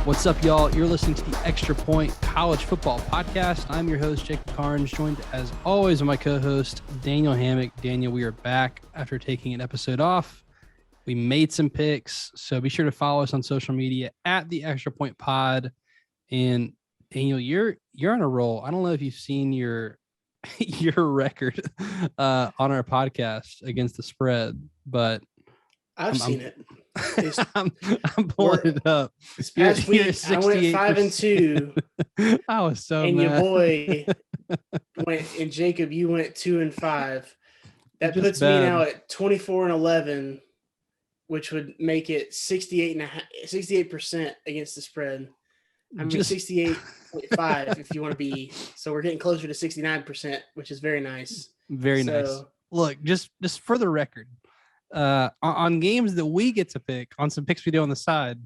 What's up, y'all? You're listening to the Extra Point College Football Podcast. I'm your host, Jacob Carnes, joined as always by my co-host, Daniel Hammock. Daniel, we are back after taking an episode off. We made some picks, so be sure to follow us on social media at the Extra Point Pod. And Daniel, you're on a roll. I don't know if you've seen your record on our podcast against the spread, but I've seen it. I'm pulling it up. This past week, I went 5-2. I was so and mad. Your boy went, and Jacob, you went 2-5. That puts me now at 24-11, which would make it 68% against the spread. I mean, 68.5 if you want to be. So we're getting closer to 69%, which is very nice. Very nice. Look, just for the record, on games that we get to pick, on some picks we do on the side,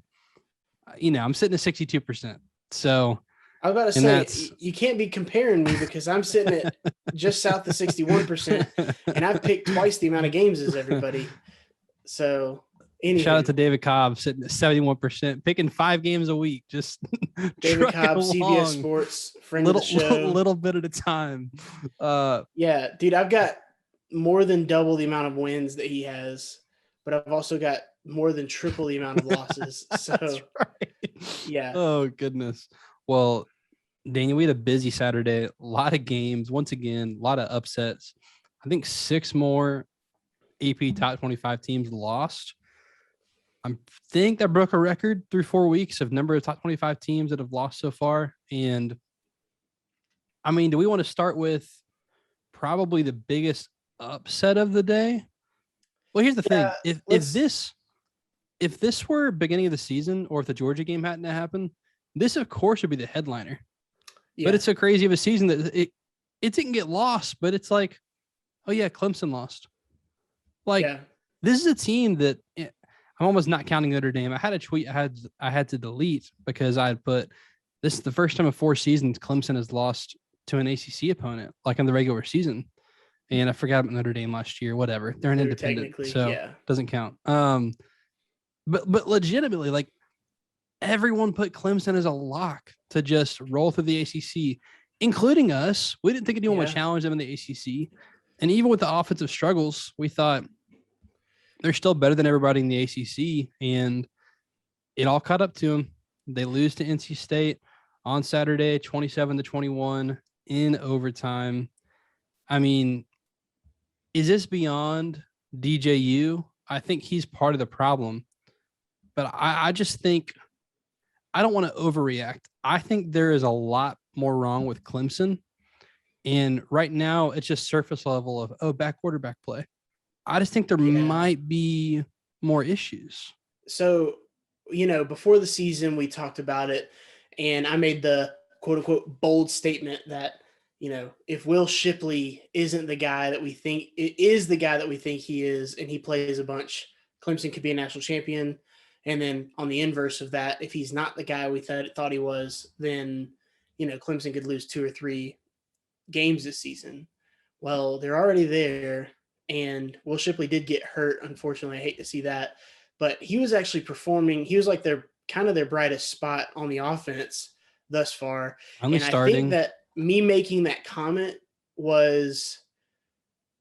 I'm sitting at 62%. So I was about to say, you can't be comparing me because I'm sitting at just south of 61%, and I've picked twice the amount of games as everybody. So anyway. Shout out to David Cobb sitting at 71%, picking 5 games a week. Just David Cobb, CBS Sports, friend of the show. Little bit at a time. Yeah, dude, I've got more than double the amount of wins that he has, but I've also got more than triple the amount of losses. So, that's right. Yeah. Oh, goodness. Well, Daniel, we had a busy Saturday, a lot of games. Once again, a lot of upsets. I think 6 more AP top 25 teams lost. I think that broke a record through 4 weeks of number of top 25 teams that have lost so far. And I mean, do we want to start with probably the biggest upset of the day? Well, here's the thing. If this were beginning of the season, or if the Georgia game hadn't happened, this of course would be the headliner. Yeah. But it's so crazy of a season that it didn't get lost, but it's like, oh yeah, Clemson lost. This is a team that I'm almost not counting Notre Dame. I had a tweet I had to delete because I had put, this is the first time in 4 seasons Clemson has lost to an ACC opponent, like in the regular season. And I forgot about Notre Dame last year. Whatever, they're an independent, so it doesn't count. But legitimately, like, everyone put Clemson as a lock to just roll through the ACC, including us. We didn't think anyone would challenge them in the ACC, and even with the offensive struggles, we thought they're still better than everybody in the ACC. And it all caught up to them. They lose to NC State on Saturday, 27-21 in overtime. I mean, is this beyond DJU? I think he's part of the problem. But I just think I don't want to overreact. I think there is a lot more wrong with Clemson. And right now, it's just surface level of bad quarterback play. I just think there might be more issues. So, before the season, we talked about it, and I made the quote-unquote bold statement that, if Will Shipley isn't the guy that we think – is the guy that we think he is, and he plays a bunch, Clemson could be a national champion. And then on the inverse of that, if he's not the guy we thought he was, then, Clemson could lose 2 or 3 games this season. Well, they're already there, and Will Shipley did get hurt, unfortunately. I hate to see that. But he was actually performing. He was like their brightest spot on the offense thus far. Only and starting. I think that me making that comment was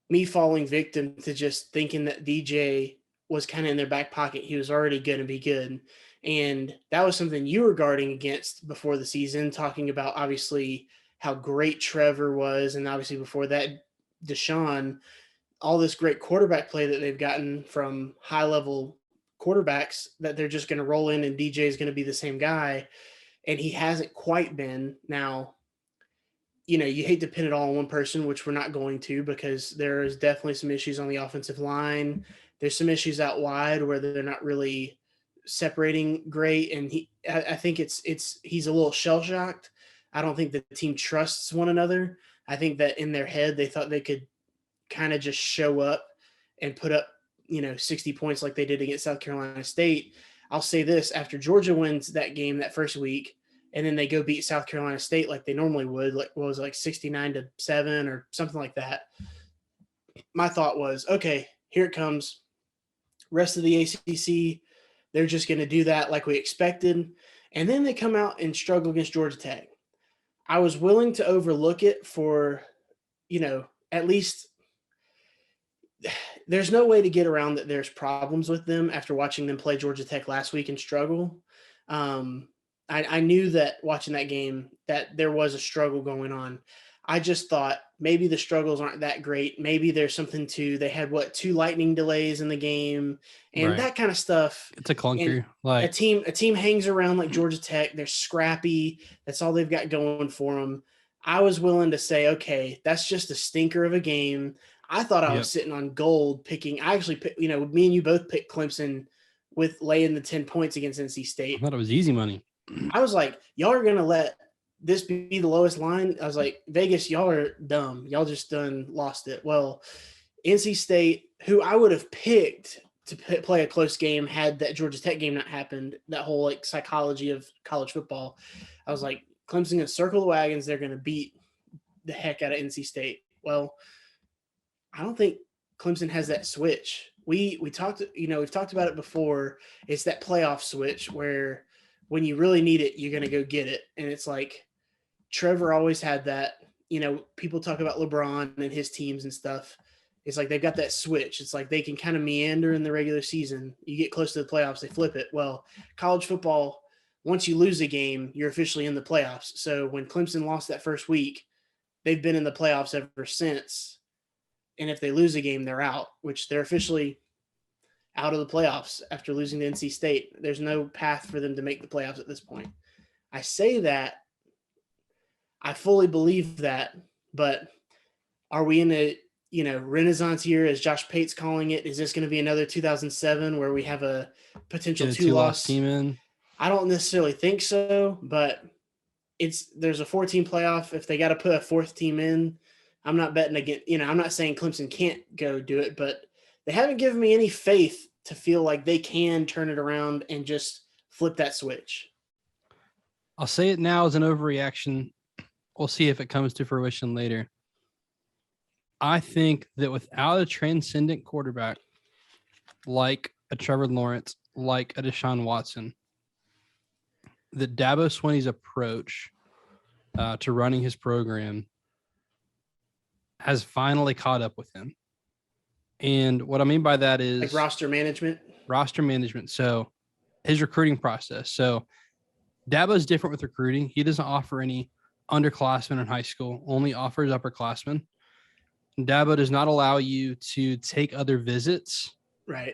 me falling victim to just thinking that DJ was kind of in their back pocket. He was already going to be good. And that was something you were guarding against before the season, talking about obviously how great Trevor was. And obviously before that, Deshaun, all this great quarterback play that they've gotten from high level quarterbacks, that they're just going to roll in and DJ is going to be the same guy. And he hasn't quite been. Now, you hate to pin it all on one person, which we're not going to, because there is definitely some issues on the offensive line. There's some issues out wide where they're not really separating great. And I think he's a little shell-shocked. I don't think the team trusts one another. I think that in their head, they thought they could kind of just show up and put up, 60 points like they did against South Carolina State. I'll say this, after Georgia wins that game that first week, and then they go beat South Carolina State like they normally would, like 69-7 or something like that. My thought was, okay, here it comes. Rest of the ACC, they're just going to do that like we expected. And then they come out and struggle against Georgia Tech. I was willing to overlook it for, at least there's no way to get around that there's problems with them after watching them play Georgia Tech last week and struggle. I knew that watching that game that there was a struggle going on. I just thought maybe the struggles aren't that great. Maybe there's something to they had 2 lightning delays in the game and that kind of stuff. It's a clunker. And a team hangs around like Georgia Tech. They're scrappy. That's all they've got going for them. I was willing to say, okay, that's just a stinker of a game. I thought I was sitting on gold picking. I actually picked, me and you both picked Clemson with laying the 10 points against NC State. I thought it was easy money. I was like, y'all are going to let this be the lowest line? I was like, Vegas, y'all are dumb. Y'all just done lost it. Well, NC State, who I would have picked to play a close game had that Georgia Tech game not happened, that whole psychology of college football, I was like, Clemson going to circle the wagons. They're going to beat the heck out of NC State. Well, I don't think Clemson has that switch. We talked, we've talked about it before. It's that playoff switch where when you really need it, you're going to go get it. And it's like Trevor always had that. People talk about LeBron and his teams and stuff. It's like they've got that switch. It's like they can kind of meander in the regular season. You get close to the playoffs, they flip it. Well, college football, once you lose a game, you're officially in the playoffs. So when Clemson lost that first week, they've been in the playoffs ever since. And if they lose a game, they're out, which they're officially out of the playoffs after losing to NC State. There's no path for them to make the playoffs at this point. I say that. I fully believe that, but are we in a renaissance year, as Josh Pate's calling it? Is this going to be another 2007 where we have a potential two-loss team in? I don't necessarily think so, but there's a 4-team playoff. If they got to put a 4th team in, I'm not betting against, I'm not saying Clemson can't go do it, but they haven't given me any faith to feel like they can turn it around and just flip that switch. I'll say it now as an overreaction. We'll see if it comes to fruition later. I think that without a transcendent quarterback like a Trevor Lawrence, like a Deshaun Watson, that Dabo Swinney's approach to running his program has finally caught up with him. And what I mean by that is like roster management. So his recruiting process. So Dabo's different with recruiting. He doesn't offer any underclassmen in high school, only offers upperclassmen. Dabo does not allow you to take other visits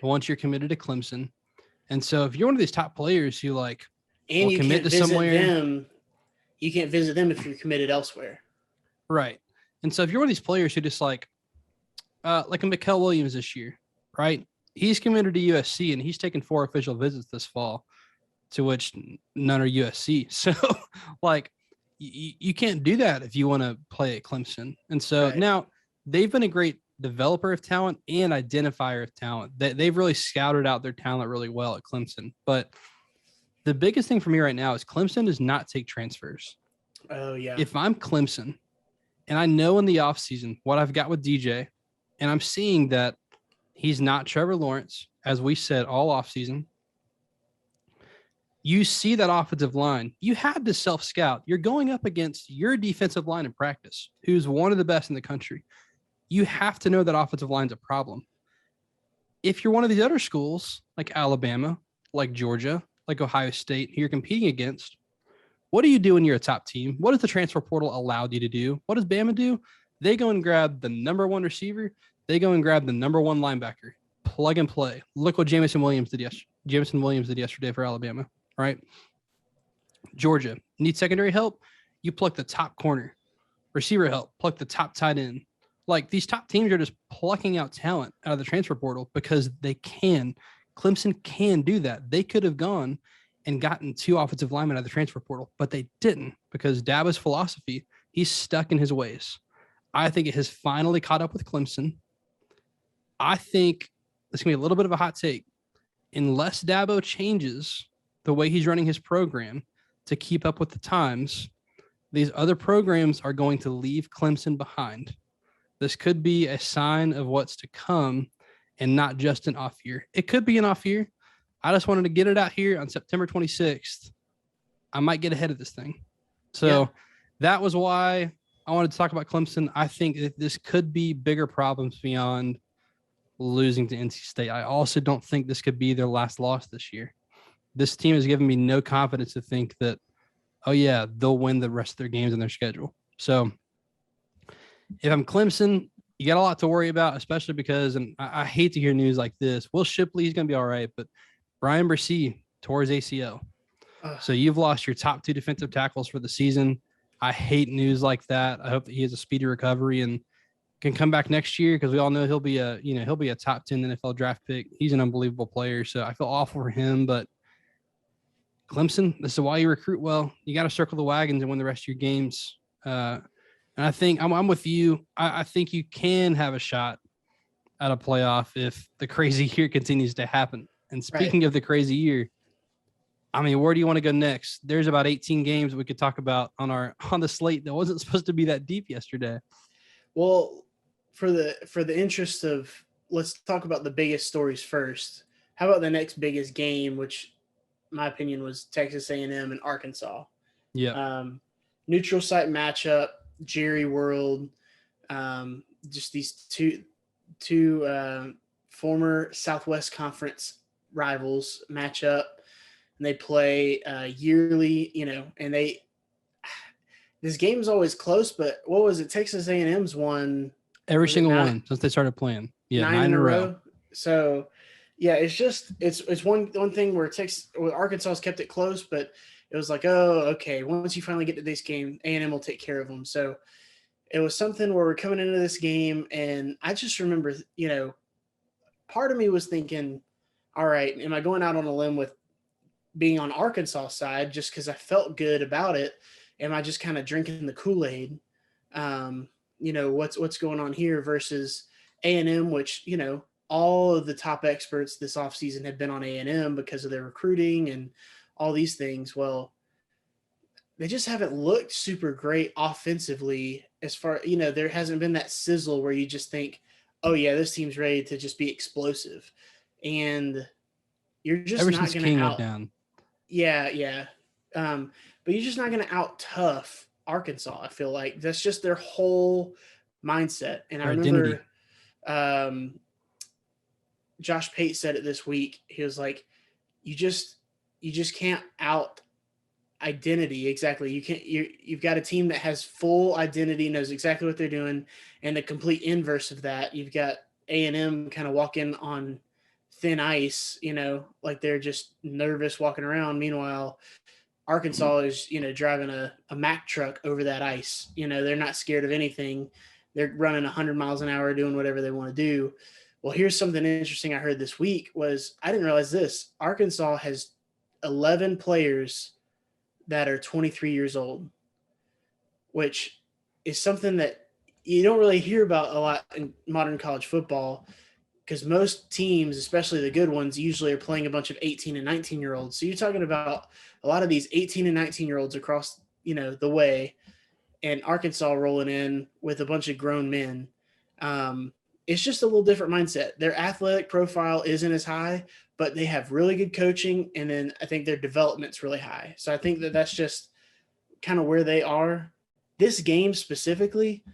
once you're committed to Clemson. And so if you're one of these top players who and you commit to somewhere, you can't visit them if you're committed elsewhere. Right. And so if you're one of these players who just like a Mikael Williams this year, right? He's committed to USC and he's taken 4 official visits this fall, to which none are USC. So you can't do that if you want to play at Clemson. And so now they've been a great developer of talent and identifier of talent. They've really scouted out their talent really well at Clemson. But the biggest thing for me right now is Clemson does not take transfers. Oh, yeah. If I'm Clemson and I know in the offseason what I've got with DJ, and I'm seeing that he's not Trevor Lawrence, as we said all offseason, you see that offensive line, you have to self-scout. You're going up against your defensive line in practice, who's one of the best in the country. You have to know that offensive line's a problem. If you're one of these other schools, like Alabama, like Georgia, like Ohio State, who you're competing against, what do you do when you're a top team? What does the transfer portal allow you to do? What does Bama do? They go and grab the number 1 receiver. They go and grab the number 1 linebacker. Plug and play. Look what Jameson Williams did yesterday for Alabama, right? Georgia, need secondary help? You pluck the top corner. Receiver help, pluck the top tight end. These top teams are just plucking out talent out of the transfer portal because they can. Clemson can do that. They could have gone and gotten 2 offensive linemen out of the transfer portal, but they didn't because Dabo's philosophy, he's stuck in his ways. I think it has finally caught up with Clemson. I think this can be a little bit of a hot take. Unless Dabo changes the way he's running his program to keep up with the times, these other programs are going to leave Clemson behind. This could be a sign of what's to come and not just an off year. It could be an off year. I just wanted to get it out here on September 26th. I might get ahead of this thing. So that was why I wanted to talk about Clemson. I think that this could be bigger problems beyond losing to NC State. I also don't think this could be their last loss this year. This team has given me no confidence to think that, oh, yeah, they'll win the rest of their games in their schedule. So if I'm Clemson, you got a lot to worry about, especially because, and I hate to hear news like this, Will Shipley, he's going to be all right, but Brian Bresee tore his ACL. So you've lost your top 2 defensive tackles for the season. I hate news like that. I hope that he has a speedy recovery and can come back next year, because we all know he'll be a top 10 NFL draft pick. He's an unbelievable player. So I feel awful for him, but Clemson, this is why you recruit well. You got to circle the wagons and win the rest of your games. And I think I'm with you. I think you can have a shot at a playoff if the crazy year continues to happen. And speaking of the crazy year, I mean, where do you want to go next? There's about 18 games we could talk about on the slate that wasn't supposed to be that deep yesterday. Well, for the interest of, let's talk about the biggest stories first. How about the next biggest game, which my opinion was Texas A&M and Arkansas. Yeah. Neutral site matchup, Jerry World, just these two former Southwest Conference rivals match up. And they play yearly, and this game's always close, but what was it? Texas A&M's won every single one since they started playing. Yeah, 9 in a row. So, yeah, it's one thing where Arkansas's kept it close, but it was like, oh, okay, once you finally get to this game, A&M will take care of them. So it was something where we're coming into this game, and I just remember, part of me was thinking, all right, am I going out on a limb with being on Arkansas side just because I felt good about it? Am I just kind of drinking the Kool-Aid? What's going on here versus A&M, which, all of the top experts this offseason have been on A&M because of their recruiting and all these things. Well, they just haven't looked super great offensively as far, there hasn't been that sizzle where you just think, oh yeah, this team's ready to just be explosive. And you're just ever not since going King to went down. Yeah. But you're just not going to out tough Arkansas. I feel like that's just their whole mindset. And I remember Josh Pate said it this week. He was like, you just can't out identity. Exactly. You've got a team that has full identity, knows exactly what they're doing. And the complete inverse of that, you've got A&M kind of walking on thin ice, like they're just nervous walking around. Meanwhile, Arkansas is, driving a Mack truck over that ice. They're not scared of anything. They're running 100 miles an hour, doing whatever they want to do. Well, here's something interesting I heard this week was, I didn't realize this. Arkansas has 11 players that are 23 years old, which is something that you don't really hear about a lot in modern college football, because most teams, especially the good ones, usually are playing a bunch of 18 and 19-year-olds. So you're talking about a lot of these 18 and 19-year-olds across, the way, and Arkansas rolling in with a bunch of grown men. It's just a little different mindset. Their athletic profile isn't as high, but they have really good coaching, and then I think their development's really high. So I think that that's just kind of where they are. This game specifically,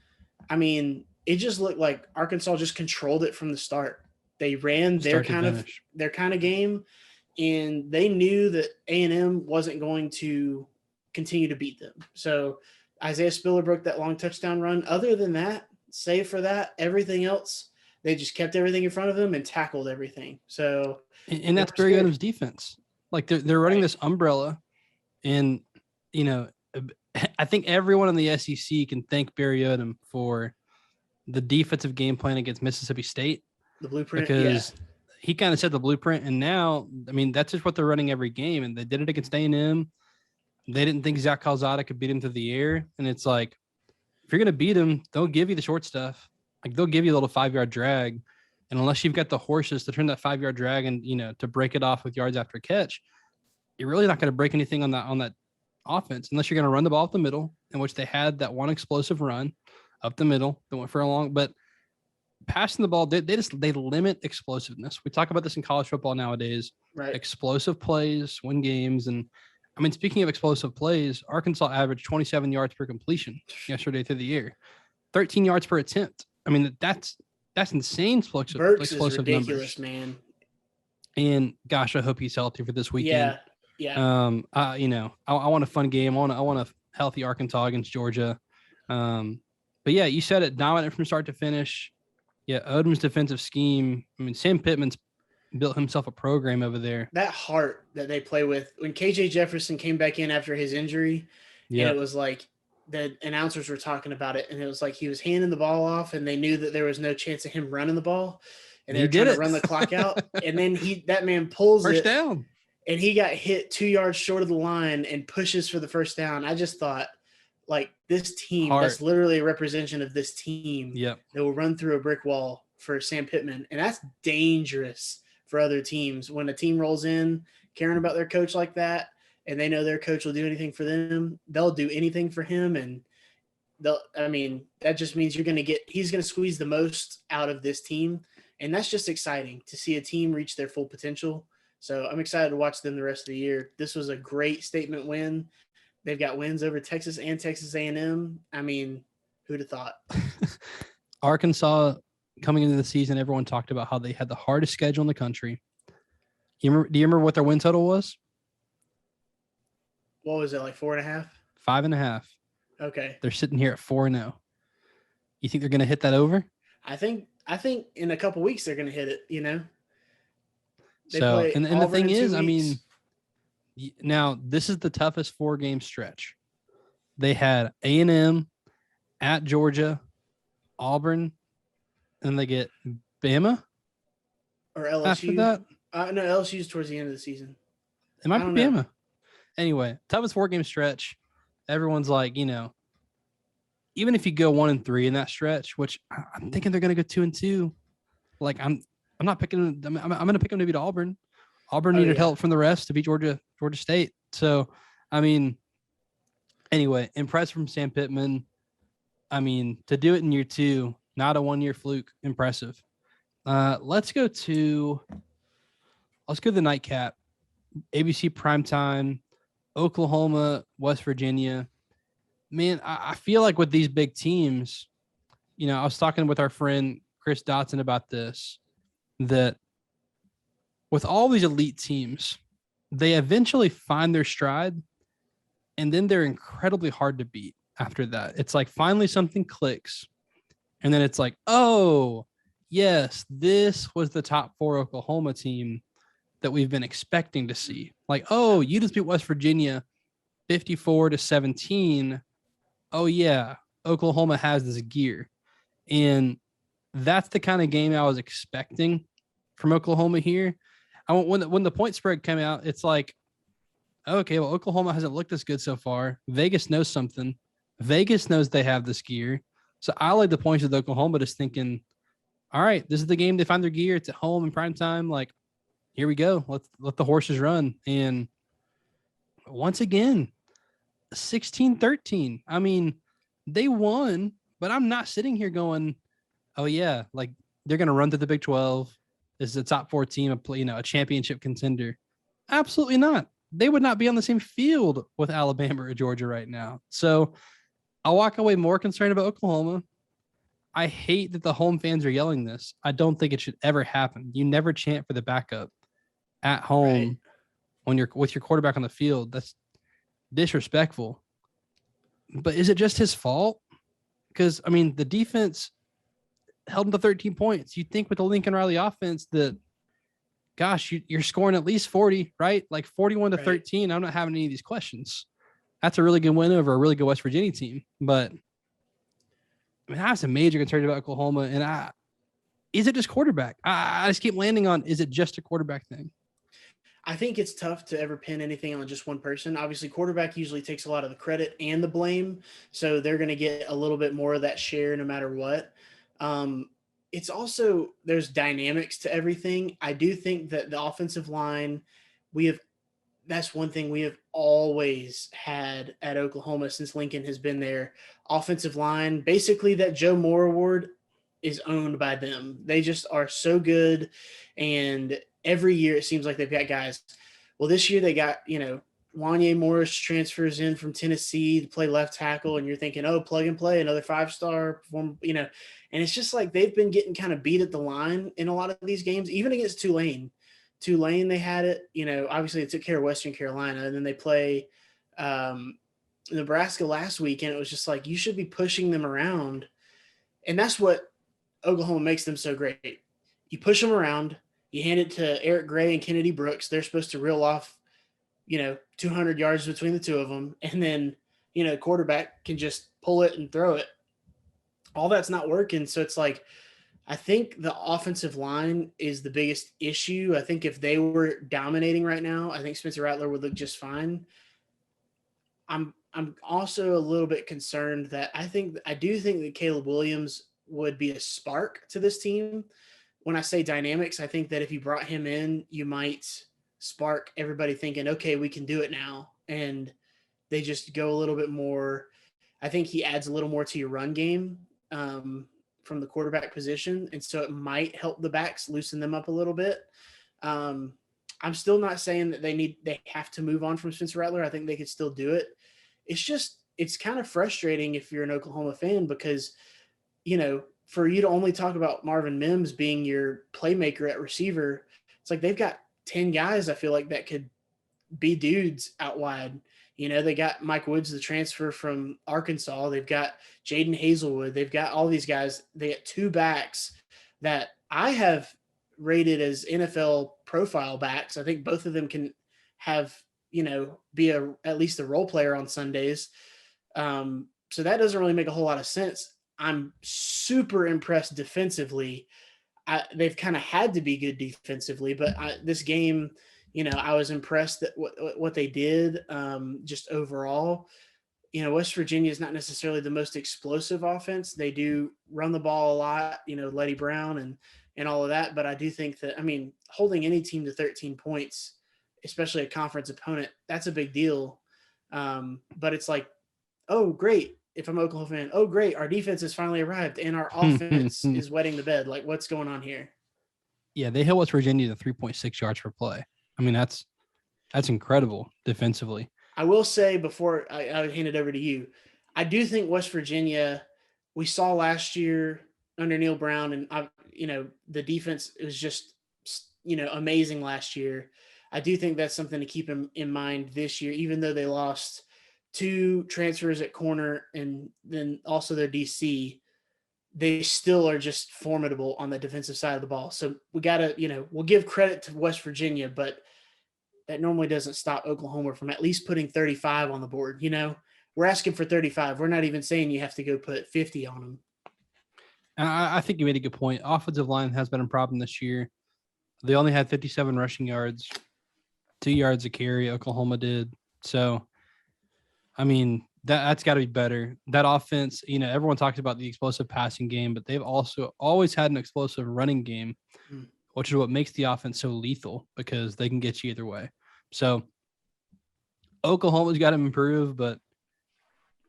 I mean, it just looked like Arkansas just controlled it from the start. They ran their kind of game, and they knew that A&M wasn't going to continue to beat them. So Isaiah Spiller broke that long touchdown run. Other than that, save for that, everything else, they just kept everything in front of them and tackled everything. So, and that's Barry Odom's defense. Like they're running this umbrella, and I think everyone in the SEC can thank Barry Odom for the defensive game plan against Mississippi State. The blueprint, because he kind of set the blueprint, and now, I mean, that's just what they're running every game, and they did it against A&M. They didn't think Zach Calzada could beat him through the air, and it's like, if you're going to beat him, they'll give you the short stuff. Like, they'll give you a little 5-yard drag, and unless you've got the horses to turn that 5-yard drag and, to break it off with yards after catch, you're really not going to break anything on that offense unless you're going to run the ball up the middle, in which they had that one explosive run up the middle that went for a long, but passing the ball, they limit explosiveness. We talk about this in college football nowadays. Right. Explosive plays win games, and I mean, speaking of explosive plays, Arkansas averaged 27 yards per completion yesterday through the year, 13 yards per attempt. I mean, that's insane Burks is explosive ridiculous, numbers. man. And gosh, I hope he's healthy for this weekend. Yeah. I want a fun game. I want a healthy Arkansas against Georgia. But yeah, you said it, dominant from start to finish. Yeah, Odom's defensive scheme. I mean, Sam Pittman's built himself a program over there. That heart that they play with when KJ Jefferson came back in after his injury, and it was like the announcers were talking about it, and it was like he was handing the ball off, and they knew that there was no chance of him running the ball, and they were trying to run the clock out, and then that man pulls first down, and he got hit 2 yards short of the line and pushes for the first down. I just thought, like, this team, that's literally a representation of this team that will run through a brick wall for Sam Pittman, and that's dangerous for other teams. When a team rolls in caring about their coach like that, and they know their coach will do anything for them, they'll do anything for him. And that just means he's going to squeeze the most out of this team. And that's just exciting to see a team reach their full potential. So I'm excited to watch them the rest of the year. This was a great statement win. They've got wins over Texas and Texas A&M. I mean, who'd have thought? Arkansas, coming into the season, everyone talked about how they had the hardest schedule in the country. Do you remember what their win total was? What was it, like 4.5? 5.5. Okay. They're sitting here at 4-0. You think they're going to hit that over? I think in a couple weeks they're going to hit it, you know? And the thing is, I mean, now this is the toughest 4-game stretch. They had A&M at Georgia, Auburn, and they get Bama or LSU after that. No, LSU's towards the end of the season. It might be Bama. Anyway, toughest 4-game stretch. Everyone's like, even if you go 1-3 in that stretch, which I'm thinking they're going to go 2-2. Like I'm not picking. I'm going to pick them to beat Auburn. Auburn needed help from the refs to beat Georgia State. So, I mean, anyway, impressed from Sam Pittman. I mean, to do it in year 2, not a 1-year fluke. Impressive. Let's go to the nightcap. ABC primetime, Oklahoma, West Virginia. Man, I feel like with these big teams, I was talking with our friend Chris Dotson about this, that with all these elite teams, they eventually find their stride, and then they're incredibly hard to beat after that. It's like finally something clicks, and then it's like, oh, yes, this was the top 4 Oklahoma team that we've been expecting to see. Like, oh, you just beat West Virginia 54-17. Oh, yeah, Oklahoma has this gear. And that's the kind of game I was expecting from Oklahoma here. When the point spread came out, it's like, okay, well, Oklahoma hasn't looked this good so far. Vegas knows something. Vegas knows they have this gear. So I like the points with Oklahoma, just thinking, all right, this is the game they find their gear. It's at home in prime time. Like, here we go. Let's let the horses run. And once again, 16-13. I mean, they won, but I'm not sitting here going, oh, yeah, like they're going to run through the Big 12. This is a top 4 team, a championship contender. Absolutely not. They would not be on the same field with Alabama or Georgia right now. So I'll walk away more concerned about Oklahoma. I hate that the home fans are yelling this. I don't think it should ever happen. You never chant for the backup at home when you're with your quarterback on the field. That's disrespectful. But is it just his fault? Because, I mean, the defense held him to 13 points. You'd think with the Lincoln Riley offense that, gosh, you're scoring at least 40, right? Like 41-13. I'm not having any of these questions. That's a really good win over a really good West Virginia team. But I mean, that's a major concern about Oklahoma. And is it just quarterback? I just keep landing on, is it just a quarterback thing? I think it's tough to ever pin anything on just one person. Obviously, quarterback usually takes a lot of the credit and the blame. So they're going to get a little bit more of that share no matter what. It's also, there's dynamics to everything. I do think that the offensive line, that's one thing we have always had at Oklahoma since Lincoln has been there. Offensive line, basically that Joe Moore Award is owned by them. They just are so good. And every year it seems like they've got guys. Well, this year they got, Wanye Morris transfers in from Tennessee to play left tackle, and you're thinking, oh, plug and play, another 5-star perform, and it's just like they've been getting kind of beat at the line in a lot of these games, even against Tulane. Tulane, they had it, obviously they took care of Western Carolina, and then they play Nebraska last week, and it was just like, you should be pushing them around. And that's what Oklahoma makes them so great. You push them around, you hand it to Eric Gray and Kennedy Brooks. They're supposed to reel off 200 yards between the two of them. And then, quarterback can just pull it and throw it. All that's not working. So it's like, I think the offensive line is the biggest issue. I think if they were dominating right now, I think Spencer Rattler would look just fine. I'm also a little bit concerned that I do think that Caleb Williams would be a spark to this team. When I say dynamics, I think that if you brought him in, you might spark everybody thinking, okay, we can do it now. And they just go a little bit more. I think he adds a little more to your run game from the quarterback position. And so it might help the backs, loosen them up a little bit. I'm still not saying that they have to move on from Spencer Rattler. I think they could still do it. It's kind of frustrating if you're an Oklahoma fan because, for you to only talk about Marvin Mims being your playmaker at receiver, it's like they've got 10 guys, I feel like, that could be dudes out wide. They got Mike Woods, the transfer from Arkansas. They've got Jaden Hazelwood. They've got all these guys. They got 2 backs that I have rated as NFL profile backs. I think both of them can have, be at least a role player on Sundays. So that doesn't really make a whole lot of sense. I'm super impressed defensively. They've kind of had to be good defensively, but this game, I was impressed that what they did just overall. West Virginia is not necessarily the most explosive offense. They do run the ball a lot, Letty Brown and all of that. But I do think that, holding any team to 13 points, especially a conference opponent, that's a big deal. But it's like, oh, great. If I'm an Oklahoma fan, oh, great. Our defense has finally arrived and our offense is wetting the bed. Like, what's going on here? Yeah, they held West Virginia to 3.6 yards per play. That's incredible defensively. I will say before I hand it over to you, I do think West Virginia, we saw last year under Neil Brown, and the defense was just amazing last year. I do think that's something to keep in mind this year, even though they lost 2 transfers at corner and then also their DC. They still are just formidable on the defensive side of the ball. So we got to, we'll give credit to West Virginia, but that normally doesn't stop Oklahoma from at least putting 35 on the board. We're asking for 35. We're not even saying you have to go put 50 on them. And I think you made a good point. Offensive line has been a problem this year. They only had 57 rushing yards, 2 yards a carry. Oklahoma did. So, that's got to be better. That offense, everyone talks about the explosive passing game, but they've also always had an explosive running game, which is what makes the offense so lethal because they can get you either way. So Oklahoma's got to improve, but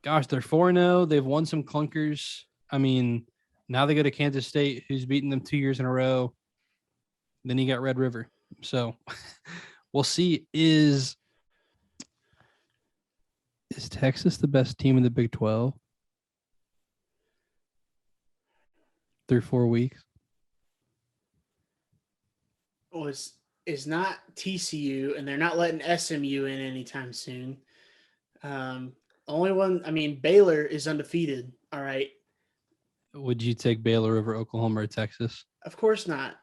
gosh, they're 4-0. They've won some clunkers. Now they go to Kansas State, who's beaten them 2 years in a row. Then you got Red River. So we'll see. Is Texas the best team in the Big 12 through 4 weeks? Well, it's not TCU, and they're not letting SMU in anytime soon. Only one, Baylor is undefeated. All right. Would you take Baylor over Oklahoma or Texas? Of course not.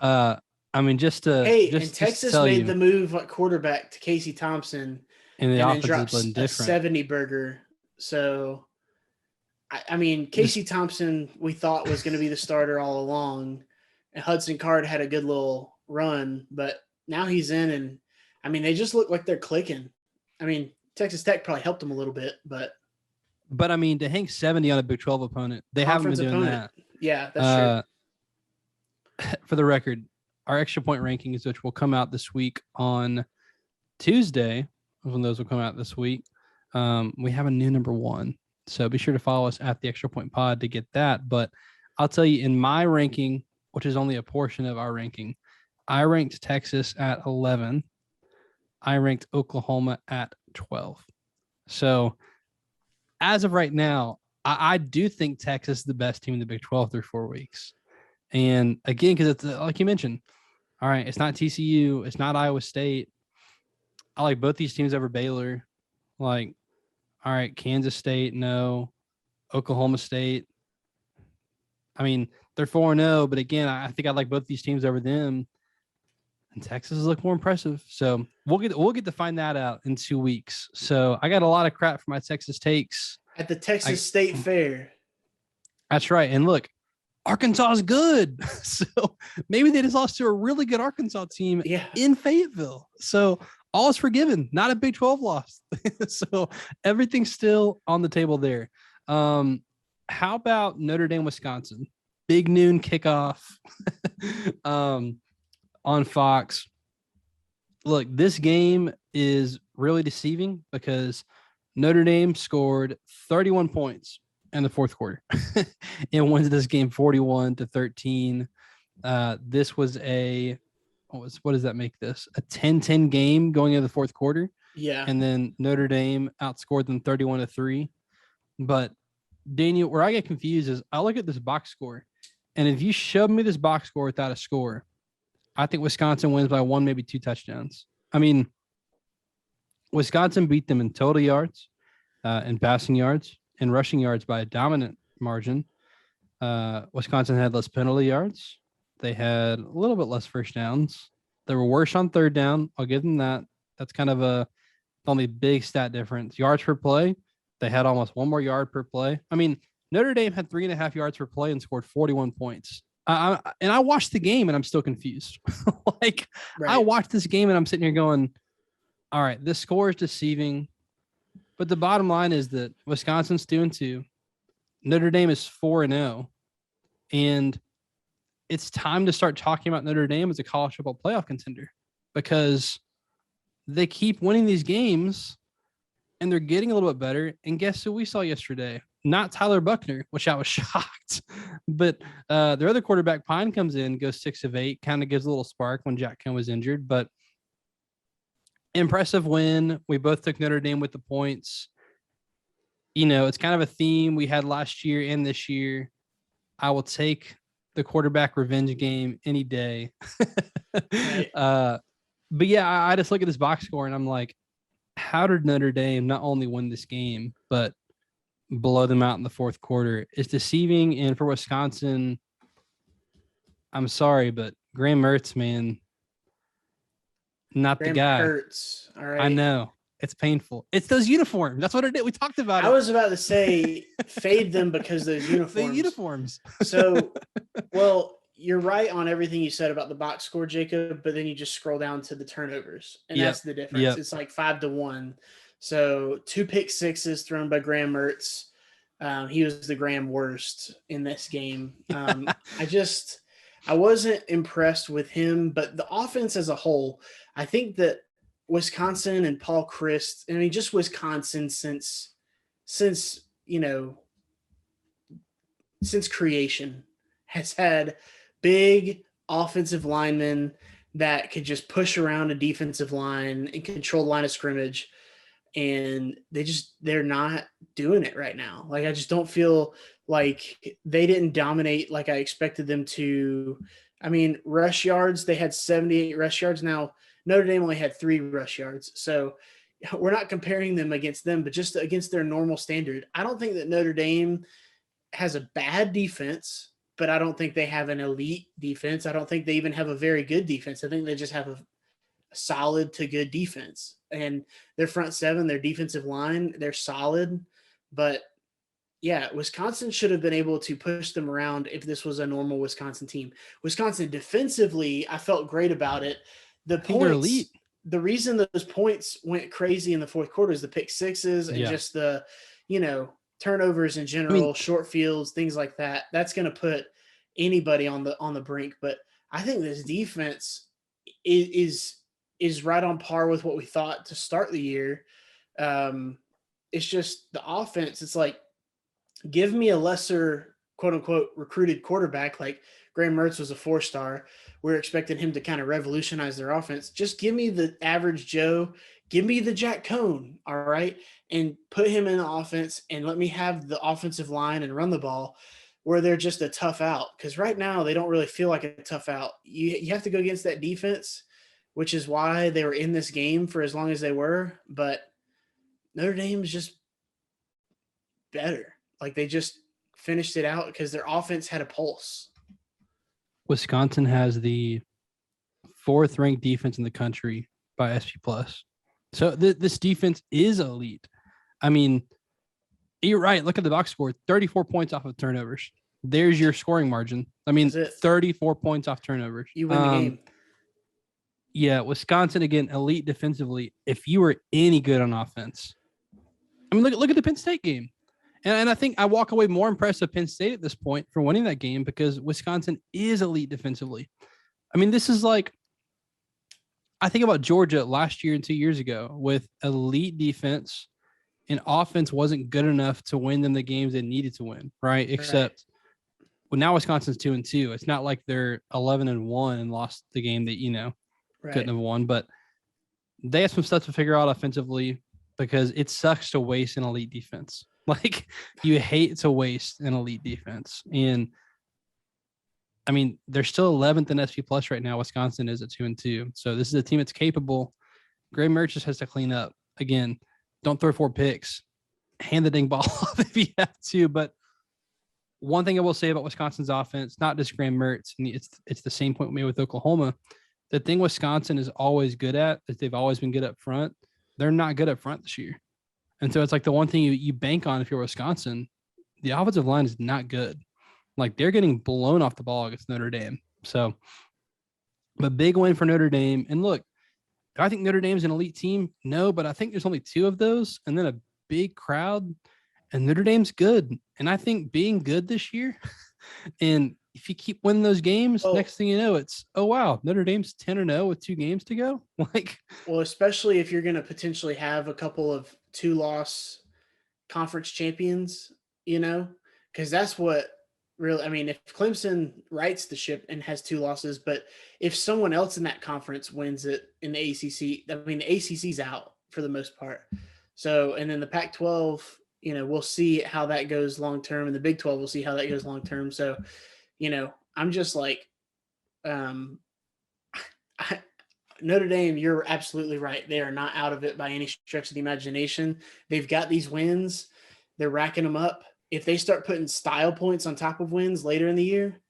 Texas made the move at quarterback to Casey Thompson. And the offense drops has been different. 70 burger. So, Casey Thompson, we thought was going to be the starter all along. And Hudson Card had a good little run, but now he's in, and they just look like they're clicking. Texas Tech probably helped them a little bit, but to hang 70 on a Big 12 opponent, they haven't been doing that. Yeah, that's true. For the record, our extra point rankings, which will come out this week on Tuesday, when those will come out this week, we have a new number 1. So be sure to follow us at the Extra Point Pod to get that. But I'll tell you, in my ranking, which is only a portion of our ranking, I ranked Texas at 11. I ranked Oklahoma at 12. So as of right now, I do think Texas is the best team in the Big 12 through 4 weeks. And again, because it's like you mentioned, all right, it's not TCU, it's not Iowa State. I like both these teams over Baylor. Like, all right, Kansas State, no. Oklahoma State. I mean, they're 4-0, but again, I think I like both these teams over them. And Texas look more impressive. So we'll get to find that out in 2 weeks. So I got a lot of crap for my Texas takes. At the Texas State Fair. That's right. And look, Arkansas is good. So maybe they just lost to a really good Arkansas team in Fayetteville. So all is forgiven. Not a Big 12 loss. So everything's still on the table there. How about Notre Dame, Wisconsin? Big noon kickoff on Fox. Look, this game is really deceiving because Notre Dame scored 31 points in the fourth quarter and wins this game 41-13. This was what does that make this? A 10-10 game going into the fourth quarter. Yeah. And then Notre Dame outscored them 31-3. But Daniel, where I get confused is I look at this box score, and if you shove me this box score without a score, I think Wisconsin wins by 1, maybe 2 touchdowns. I mean, Wisconsin beat them in total yards, in passing yards, and rushing yards by a dominant margin. Wisconsin had less penalty yards. They had a little bit less first downs. They were worse on third down. I'll give them that. That's kind of the only big stat difference. Yards per play, they had almost 1 more yard per play. I mean, Notre Dame had 3.5 yards per play and scored 41 points. And I watched the game and I'm still confused. Right. I watched this game and I'm sitting here going, all right, this score is deceiving. But the bottom line is that Wisconsin's 2-2. Notre Dame is 4-0. And it's time to start talking about Notre Dame as a college football playoff contender because they keep winning these games and they're getting a little bit better. And guess who we saw yesterday? Not Tyler Buckner, which I was shocked. But their other quarterback, Pine, comes in, goes 6 of 8, kind of gives a little spark when Jack Cohn was injured. But impressive win. We both took Notre Dame with the points. You know, it's kind of a theme we had last year and this year. I will take the quarterback revenge game any day. Right. But yeah, I just look at this box score and I'm like, how did Notre Dame not only win this game, but blow them out in the fourth quarter? It's deceiving. And for Wisconsin, I'm sorry, but Graham Mertz, man, not Graham the guy. Hurts. All right. I know. It's painful. It's those uniforms. That's what it did. We talked about it. I was about to say fade them because those uniforms. The uniforms. So, well, you're right on everything you said about the box score, Jacob, but then you just scroll down to the turnovers, and that's the difference. It's like 5-1. So 2 pick sixes thrown by Graham Mertz. He was the Graham worst in this game. I wasn't impressed with him, but the offense as a whole, I think that Wisconsin and Paul Chryst, I mean, just Wisconsin since creation has had big offensive linemen that could just push around a defensive line and control the line of scrimmage. And they're not doing it right now. Like, I just don't feel like they didn't dominate like I expected them to. I mean, rush yards, they had 78 rush yards. Now, Notre Dame only had 3 rush yards. So we're not comparing them against them, but just against their normal standard. I don't think that Notre Dame has a bad defense, but I don't think they have an elite defense. I don't think they even have a very good defense. I think they just have a solid to good defense. And their front seven, their defensive line, they're solid. But yeah, Wisconsin should have been able to push them around if this was a normal Wisconsin team. Wisconsin defensively, I felt great about it. The points, the reason those points went crazy in the fourth quarter is the pick sixes and just the, turnovers in general, short fields, things like that. That's going to put anybody on the brink. But I think this defense is right on par with what we thought to start the year. It's just the offense. It's like, give me a lesser quote unquote recruited quarterback like Graham Mertz was a 4-star. We're expecting him to kind of revolutionize their offense. Just give me the average Joe. Give me the Jack Cohn, all right, and put him in the offense and let me have the offensive line and run the ball where they're just a tough out. Because right now they don't really feel like a tough out. You have to go against that defense, which is why they were in this game for as long as they were. But Notre Dame's just better. Like they just finished it out because their offense had a pulse. Wisconsin has the 4th ranked defense in the country by SP Plus. So this defense is elite. I mean, you're right. Look at the box score, 34 points off of turnovers. There's your scoring margin. I mean, 34 points off turnovers. You win the game. Yeah, Wisconsin, again, elite defensively. If you were any good on offense, I mean, look at the Penn State game. And I think I walk away more impressed with Penn State at this point for winning that game because Wisconsin is elite defensively. I mean, this is like, I think about Georgia last year and 2 years ago with elite defense and offense wasn't good enough to win them the games they needed to win, right? Except, well, now Wisconsin's 2-2. It's not like they're 11-1 and lost the game that, couldn't have won, but they have some stuff to figure out offensively because it sucks to waste an elite defense. Like you hate to waste an elite defense. And I mean, they're still 11th in SP Plus right now. Wisconsin is at 2-2. So this is a team that's capable. Graham Mertz just has to clean up. Again, don't throw 4 picks. Hand the dang ball off if you have to. But one thing I will say about Wisconsin's offense, not just Graham Mertz, and it's the same point we made with Oklahoma. The thing Wisconsin is always good at is they've always been good up front. They're not good up front this year. And so it's like the one thing you bank on if you're Wisconsin, the offensive line is not good. Like they're getting blown off the ball against Notre Dame. So a big win for Notre Dame. And look, do I think Notre Dame's an elite team? No, but I think there's only 2 of those and then a big crowd. And Notre Dame's good. And I think being good this year, and if you keep winning those games, next thing you know, it's, oh, wow, Notre Dame's 10-0 with 2 games to go. Well, especially if you're going to potentially have a couple of 2-loss conference champions, because that's what really, I mean, if Clemson rights the ship and has 2 losses, but if someone else in that conference wins it in the ACC, I mean, the ACC's out for the most part. So, and then the Pac-12, we'll see how that goes long-term, and the Big 12, we'll see how that goes long-term. So, I'm just like, Notre Dame, you're absolutely right. They are not out of it by any stretch of the imagination. They've got these wins. They're racking them up. If they start putting style points on top of wins later in the year,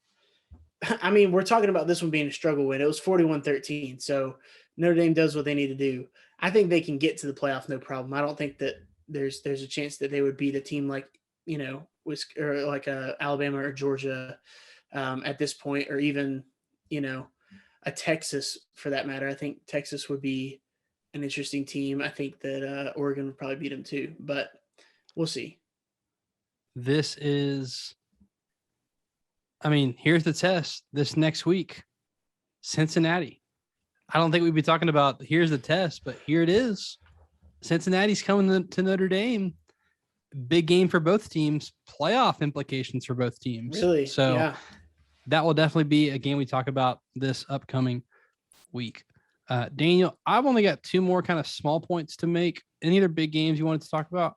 I mean, we're talking about this one being a struggle win. It was 41-13. So Notre Dame does what they need to do. I think they can get to the playoff no problem. I don't think that there's a chance that they would beat a team like, or like Alabama or Georgia at this point, or even, a Texas for that matter. I think Texas would be an interesting team. I think that Oregon would probably beat them too, but we'll see. This is, I mean, here's the test this next week. Cincinnati. I don't think we'd be talking about here's the test, but here it is. Cincinnati's coming to Notre Dame. Big game for both teams. Playoff implications for both teams. Really? So yeah. That will definitely be a game we talk about this upcoming week. Daniel, I've only got 2 more kind of small points to make. Any other big games you wanted to talk about?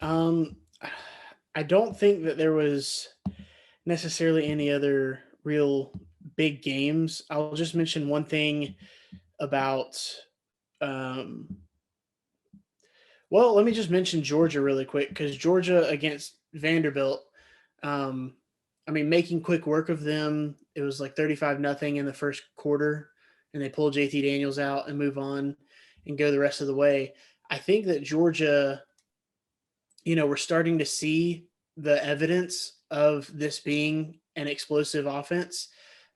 I don't think that there was necessarily any other real big games. I'll just mention one thing about well, let me just mention Georgia really quick, because Georgia against Vanderbilt, I mean, making quick work of them. It was like 35-0 in the first quarter, and they pull JT Daniels out and move on and go the rest of the way. I think that Georgia, we're starting to see the evidence of this being an explosive offense.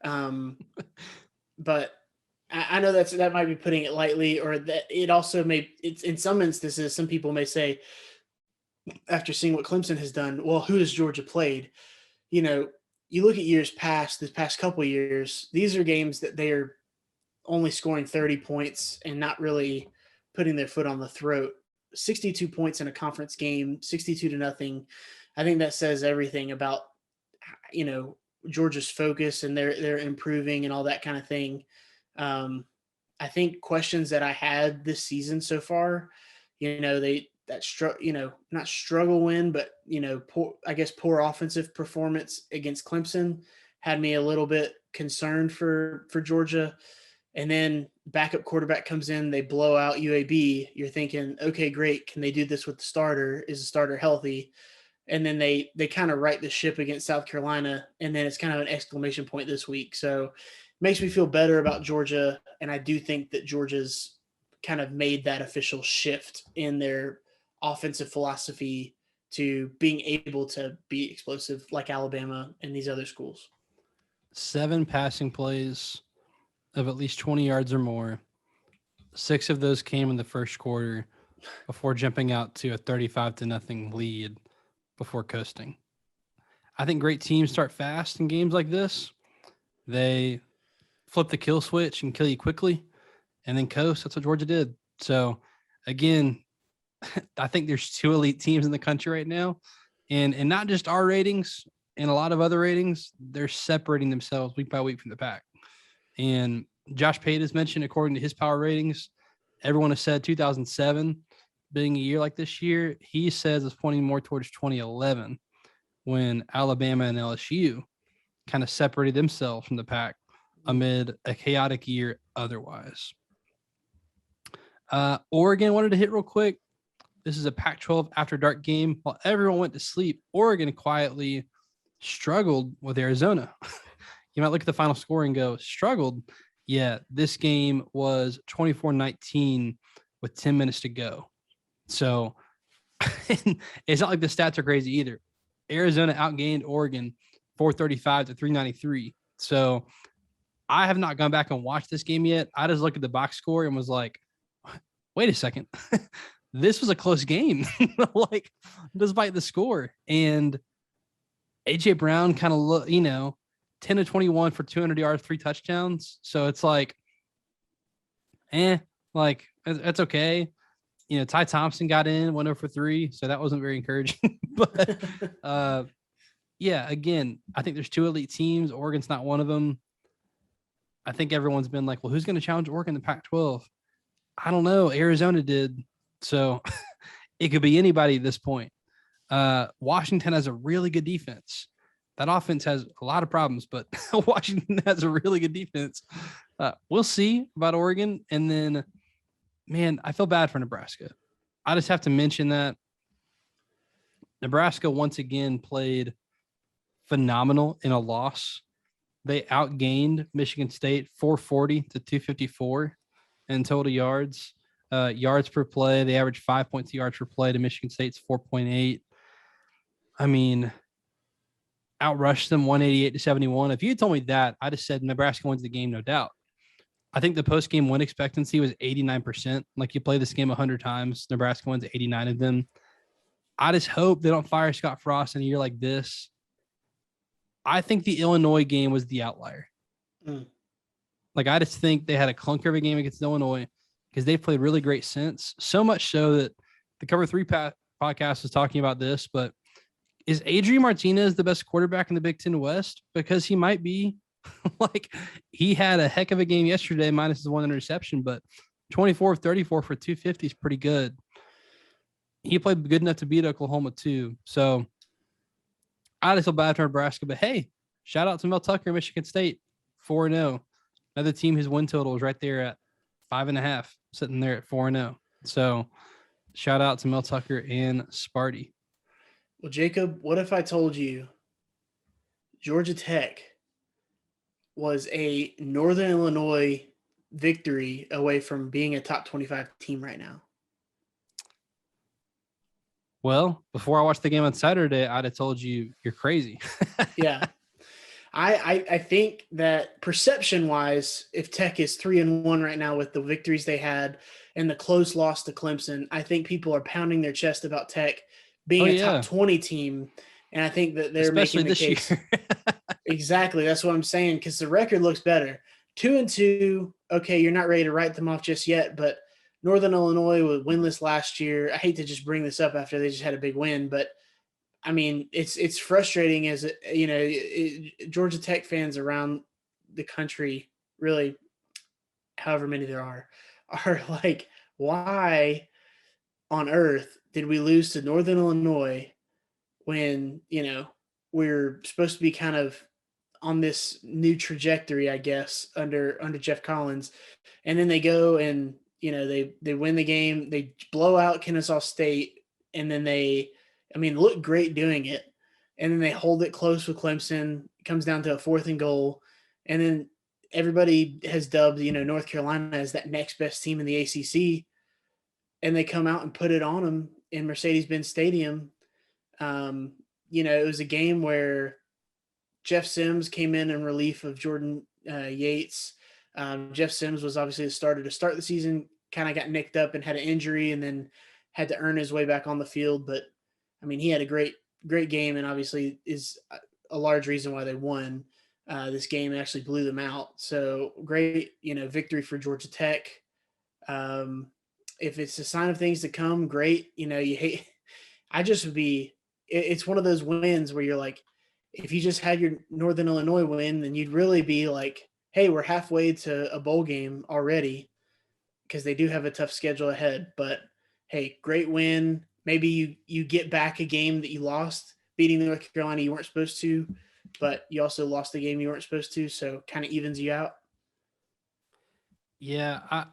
But I know that might be putting it lightly, or that it also it's in some instances, some people may say, after seeing what Clemson has done, well, who has Georgia played? You look at years past, this past couple of years, these are games that they are only scoring 30 points and not really putting their foot on the throat. 62 points in a conference game, 62-0. I think that says everything about, Georgia's focus and they're improving and all that kind of thing. I think questions that I had this season so far, not struggle win, but poor offensive performance against Clemson had me a little bit concerned for Georgia. And then backup quarterback comes in, they blow out UAB. You're thinking, okay, great. Can they do this with the starter? Is the starter healthy? And then they kind of right the ship against South Carolina, and then it's kind of an exclamation point this week. So it makes me feel better about Georgia, and I do think that Georgia's kind of made that official shift in their offensive philosophy to being able to be explosive like Alabama and these other schools. 7 passing plays of at least 20 yards or more. 6 of those came in the first quarter before jumping out to a 35-0 lead before coasting. I think great teams start fast in games like this. They flip the kill switch and kill you quickly and then coast. That's what Georgia did. So, again, I think there's 2 elite teams in the country right now. And not just our ratings and a lot of other ratings, they're separating themselves week by week from the pack. And Josh Pate has mentioned, according to his power ratings, everyone has said 2007 being a year like this year. He says it's pointing more towards 2011 when Alabama and LSU kind of separated themselves from the pack amid a chaotic year otherwise. Oregon wanted to hit real quick. This is a Pac-12 after dark game. While everyone went to sleep, Oregon quietly struggled with Arizona. You might look at the final score and go, struggled. Yeah, this game was 24-19 with 10 minutes to go. So it's not like the stats are crazy either. Arizona outgained Oregon 435 to 393. So I have not gone back and watched this game yet. I just looked at the box score and was like, wait a second. This was a close game, like despite the score. And AJ Brown kind of 10 to 21 for 200 yards, 3 touchdowns. So it's like, that's okay. Ty Thompson got in, went over for 3. So that wasn't very encouraging. But again, I think there's 2 elite teams. Oregon's not one of them. I think everyone's been like, well, who's going to challenge Oregon in the Pac-12? I don't know. Arizona did. So it could be anybody at this point. Washington has a really good defense. That offense has a lot of problems, but Washington has a really good defense. We'll see about Oregon. And then, man, I feel bad for Nebraska. I just have to mention that Nebraska once again played phenomenal in a loss. They outgained Michigan State 440 to 254 in total yards. Yards per play, they averaged 5 points a yard per play to Michigan State's 4.8. I mean, outrushed them 188 to 71. If you had told me that, I'd have said Nebraska wins the game, no doubt. I think the post-game win expectancy was 89%. Like, you play this game 100 times, Nebraska wins 89 of them. I just hope they don't fire Scott Frost in a year like this. I think the Illinois game was the outlier. Like, I just think they had a clunker of a game against Illinois because they've played really great since. So much so that the Cover 3 podcast was talking about this, but is Adrian Martinez the best quarterback in the Big Ten West? Because he might be. Like, he had a heck of a game yesterday, minus his 1 interception, but 24 of 34 for 250 is pretty good. He played good enough to beat Oklahoma too. So I just feel bad for Nebraska, but hey, shout out to Mel Tucker, Michigan State, 4-0. Another team whose win total is right there at 5.5, sitting there at 4-0. So shout out to Mel Tucker and Sparty. Well, Jacob, what if I told you Georgia Tech was a Northern Illinois victory away from being a top 25 team right now? Well, before I watched the game on Saturday, I'd have told you you're crazy. Yeah. I think that perception-wise, if Tech is 3-1 right now with the victories they had and the close loss to Clemson, I think people are pounding their chest about Tech being a top 20 team, and I think that they're especially making the this case. Year. Exactly, that's what I'm saying, because the record looks better. 2-2, okay, you're not ready to write them off just yet, but Northern Illinois was winless last year. I hate to just bring this up after they just had a big win, but I mean, it's frustrating as Georgia Tech fans around the country, really, however many there are like, why on earth did we lose to Northern Illinois when we're supposed to be kind of on this new trajectory, I guess, under Jeff Collins, and then they go and they win the game, they blow out Kennesaw State, and then look great doing it, and then they hold it close with Clemson. It comes down to a 4th and goal, and then everybody has dubbed North Carolina as that next best team in the ACC, and they come out and put it on them in Mercedes-Benz Stadium. It was a game where Jeff Sims came in relief of Jordan Yates. Jeff Sims was obviously the starter to start the season, kind of got nicked up and had an injury, and then had to earn his way back on the field. But I mean, he had a great game, and obviously is a large reason why they won this game and actually blew them out. So great, victory for Georgia Tech. If it's a sign of things to come, great. It's one of those wins where you're like, if you just had your Northern Illinois win, then you'd really be like, hey, we're halfway to a bowl game already, because they do have a tough schedule ahead. But hey, great win. Maybe you get back a game that you lost, beating North Carolina you weren't supposed to, but you also lost the game you weren't supposed to, so kind of evens you out. Yeah,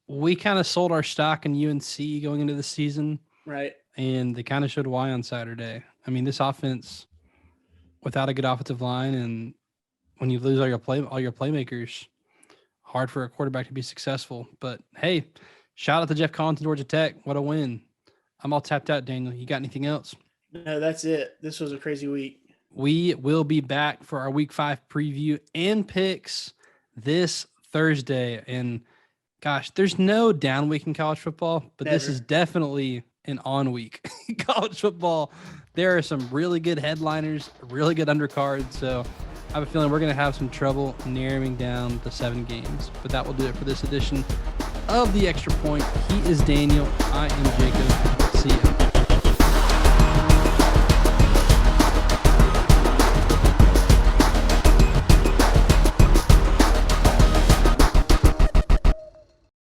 we kind of sold our stock in UNC going into the season. Right. And they kind of showed why on Saturday. I mean, this offense, without a good offensive line, and when you lose all your playmakers, hard for a quarterback to be successful. But hey, shout out to Jeff Collins and Georgia Tech. What a win. I'm all tapped out, Daniel. You got anything else? No, that's it. This was a crazy week. We will be back for our Week 5 preview and picks this Thursday. And gosh, there's no down week in college football, but Never. This is definitely an on week in college football. There are some really good headliners, really good undercards. So I have a feeling we're going to have some trouble narrowing down the 7 games. But that will do it for this edition of The Extra Point. He is Daniel. I am Jacob. See ya.